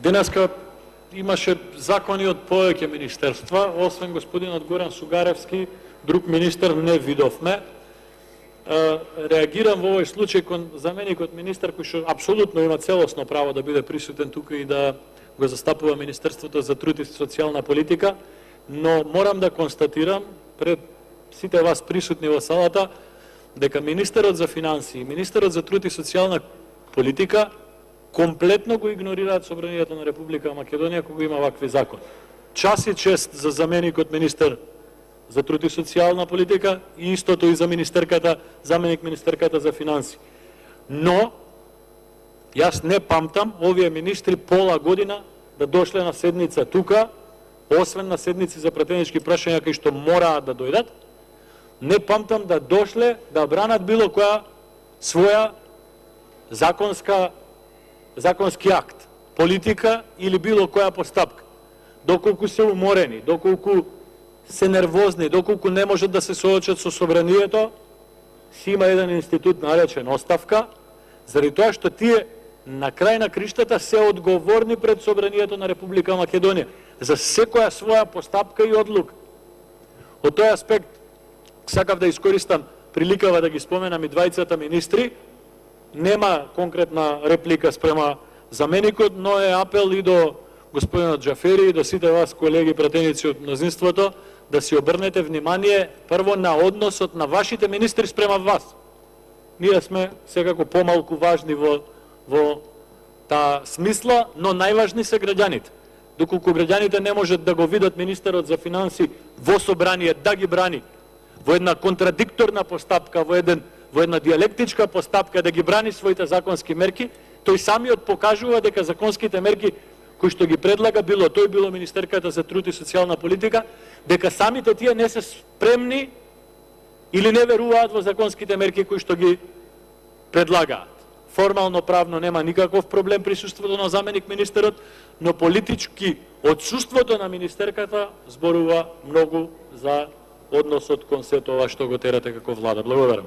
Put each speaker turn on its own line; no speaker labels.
Денеска имаше закони од повеќе министерства, освен господинот Горан Сугаревски, друг министер не видовме. Реагирам во овој случај кон заменикот министер кој што апсолутно има целосно право да биде присутен тука и да го застапува Министерството за труд и социјална политика, но морам да констатирам пред сите вас присутни во салата дека министерот за финансии и министерот за труд и социјална политика комплетно го игнорираат собранието на Република Македонија кога има вакви закони. Час и чест за заменикот министер за труд и социјална политика и истото и за министерката, заменик министерката за финансии. Но јас не памтам овие министри пола година да дошле на седница тука, освен на седници за пратенички прашања кај што мораат да дојдат, не памтам да дошле да бранат било која своја законски акт, политика или било која постапка. Доколку се уморени, доколку се нервозни, доколку не можат да се соочат со собранието, си има еден институт наречен оставка, заради тоа што тие на крај на криштата се одговорни пред собранието на Република Македонија за секоја своја постапка и одлука. Од тој аспект сакав да искористам приликава да ги споменам и двајцата министри. Нема конкретна реплика спрема заменикот, но е апел и до господинот Џафери и до сите вас колеги пратеници од мнозинството да си обрнете внимание прво на односот на вашите министри спрема вас. Ние сме секако помалку важни во таа смисла, но најважни се граѓаните. Доколку граѓаните не можат да го видат министерот за финанси во собрание да ги брани во една контрадикторна постапка, во една диалектичка постапка да ги брани своите законски мерки, тој самиот покажува дека законските мерки кои што ги предлага, било тој, било Министерката за труд и социјална политика, дека самите тие не се спремни или не веруваат во законските мерки кои што ги предлагаат. Формално правно нема никаков проблем присуството на заменик министерот, но политички отсуството на министерката зборува многу за односот кон се тоа што го терате како влада. Благодарам.